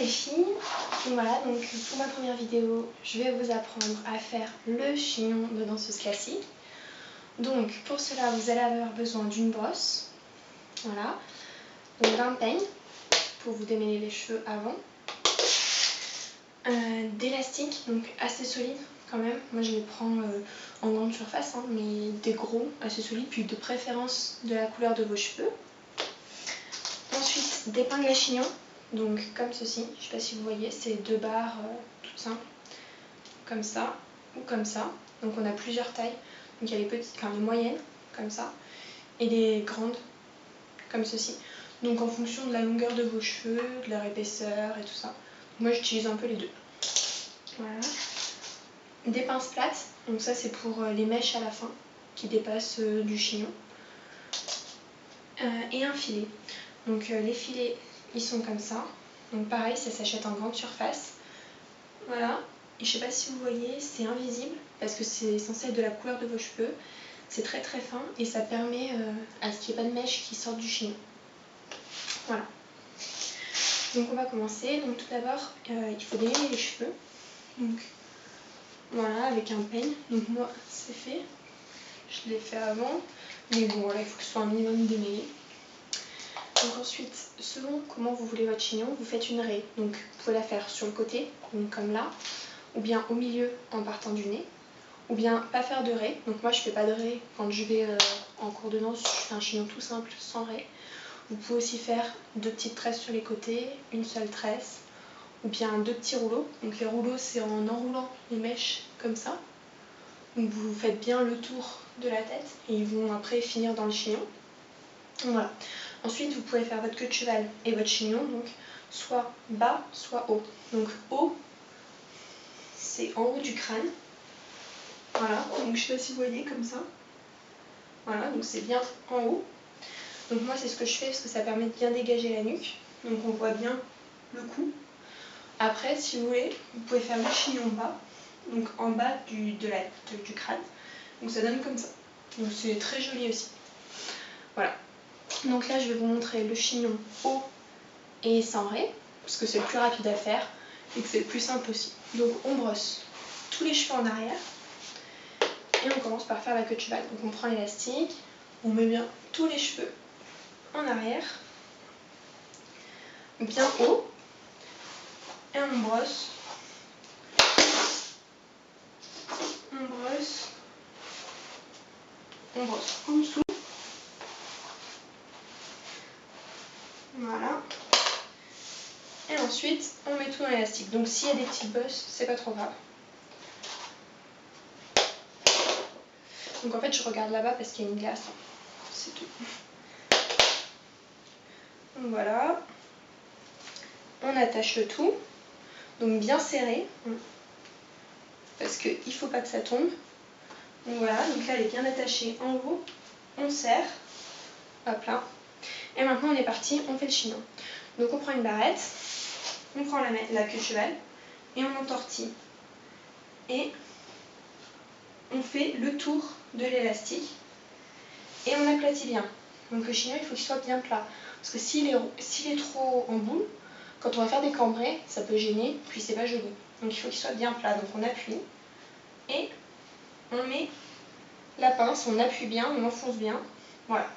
les filles, voilà, donc pour ma première vidéo, je vais vous apprendre à faire le chignon de danseuse classique. Donc pour cela, vous allez avoir besoin d'une brosse, voilà, donc d'un peigne pour vous démêler les cheveux avant, d'élastique, donc assez solide quand même. Moi je les prends en grande surface, hein, mais des gros, assez solides, puis de préférence de la couleur de vos cheveux. Ensuite, d'épingles à chignon, donc comme ceci, je ne sais pas si vous voyez, c'est 2 barres toutes simples, comme ça ou comme ça. Donc on a plusieurs tailles, donc il y a les petites, enfin les moyennes, comme ça, et les grandes, comme ceci. Donc en fonction de la longueur de vos cheveux, de leur épaisseur et tout ça. Moi j'utilise un peu les deux. Voilà. Des pinces plates, donc ça c'est pour les mèches à la fin, qui dépassent du chignon. Et un filet. Donc les filets, ils sont comme ça. Donc pareil, ça s'achète en grande surface. Voilà. Et je sais pas si vous voyez, c'est invisible parce que c'est censé être de la couleur de vos cheveux. C'est très très fin et ça permet à ce qu'il n'y ait pas de mèches qui sortent du chignon. Voilà. Donc on va commencer. Donc tout d'abord, il faut démêler les cheveux. Donc voilà, avec un peigne. Donc moi, c'est fait. Je l'ai fait avant. Mais bon, voilà, il faut que ce soit un minimum démêlé. Donc ensuite, selon comment vous voulez votre chignon, vous faites une raie. Donc vous pouvez la faire sur le côté, donc comme là, ou bien au milieu en partant du nez, ou bien pas faire de raie. Donc moi je fais pas de raie quand je vais en cours de danse, je fais un chignon tout simple sans raie. Vous pouvez aussi faire 2 petites tresses sur les côtés, une seule tresse, ou bien 2 petits rouleaux. Donc les rouleaux c'est en enroulant les mèches comme ça. Donc vous faites bien le tour de la tête et ils vont après finir dans le chignon. Voilà. Ensuite, vous pouvez faire votre queue de cheval et votre chignon, donc soit bas, soit haut. Donc haut, c'est en haut du crâne. Voilà, donc je sais pas si vous voyez comme ça. Voilà, donc c'est bien en haut. Donc moi c'est ce que je fais parce que ça permet de bien dégager la nuque. Donc on voit bien le cou. Après, si vous voulez, vous pouvez faire le chignon bas, donc en bas du crâne. Donc ça donne comme ça. Donc c'est très joli aussi. Voilà. Donc là je vais vous montrer le chignon haut et sans raie, parce que c'est le plus rapide à faire et que c'est le plus simple aussi. Donc on brosse tous les cheveux en arrière et on commence par faire la queue de cheval. Donc on prend l'élastique, on met bien tous les cheveux en arrière, bien haut, et on brosse, en dessous. Voilà. Et ensuite, on met tout dans l'élastique. Donc s'il y a des petites bosses, c'est pas trop grave. Donc en fait, je regarde là-bas parce qu'il y a une glace. C'est tout. Donc voilà. On attache le tout. Donc bien serré. Parce qu'il ne faut pas que ça tombe. Donc voilà. Donc là, elle est bien attachée en haut. On serre. Hop là. Et maintenant, on est parti. On fait le chignon. Donc on prend une barrette. On prend la queue de cheval. Et on entortille. Et on fait le tour de l'élastique. Et on aplatit bien. Donc le chignon, il faut qu'il soit bien plat. Parce que s'il est trop en boule, quand on va faire des cambrés, ça peut gêner, puis c'est pas joli. Donc il faut qu'il soit bien plat. Donc on appuie et on met la pince, on appuie bien, on enfonce bien. Voilà.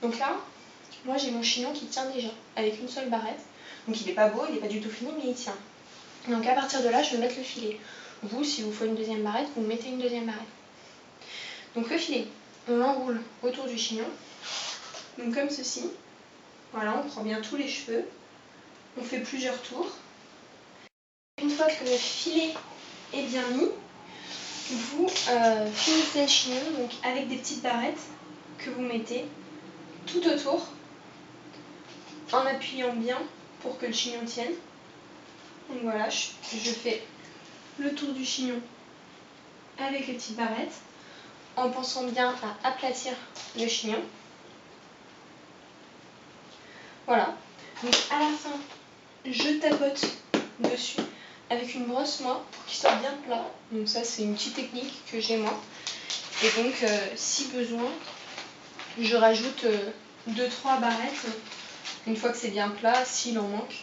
Donc là, moi j'ai mon chignon qui tient déjà avec une seule barrette. Donc il n'est pas beau, il n'est pas du tout fini, mais il tient. Donc à partir de là, je vais mettre le filet. Vous, si vous faut une deuxième barrette, vous mettez une deuxième barrette. Donc le filet, on l'enroule autour du chignon. Donc comme ceci. Voilà, on prend bien tous les cheveux. On fait plusieurs tours. Une fois que le filet est bien mis, vous finissez le chignon donc avec des petites barrettes que vous mettez tout autour en appuyant bien pour que le chignon tienne. Donc voilà, je fais le tour du chignon avec les petites barrettes en pensant bien à aplatir le chignon. Voilà, donc à la fin, je tapote dessus avec une brosse moi pour qu'il soit bien plat. Donc ça c'est une petite technique que j'ai moi. Et donc si besoin, je rajoute 2-3 barrettes une fois que c'est bien plat s'il en manque.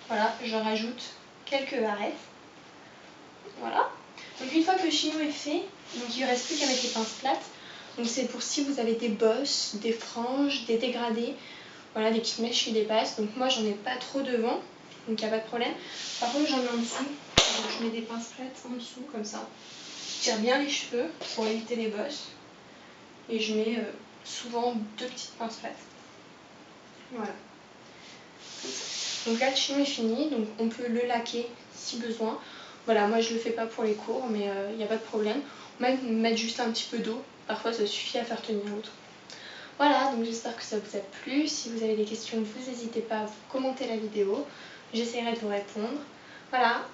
Voilà, je rajoute quelques barrettes. Voilà. Donc une fois que le chignon est fait, donc il ne reste plus qu'à mettre les pinces plates. Donc c'est pour si vous avez des bosses, des franges, des dégradés, voilà, des petites mèches qui dépassent. Donc moi j'en ai pas trop devant, donc il n'y a pas de problème. Par contre j'en ai en dessous, donc je mets des pinces plates en dessous comme ça. Je tire bien les cheveux pour éviter les bosses. Et je mets souvent 2 petites pinces plates. Voilà. Donc là le chignon est fini, donc on peut le laquer si besoin. Voilà, moi je le fais pas pour les cours, mais il n'y a pas de problème. Même mettre juste un petit peu d'eau, parfois ça suffit à faire tenir l'autre. Voilà, donc j'espère que ça vous a plu. Si vous avez des questions, vous n'hésitez pas à vous commenter la vidéo. J'essaierai de vous répondre. Voilà,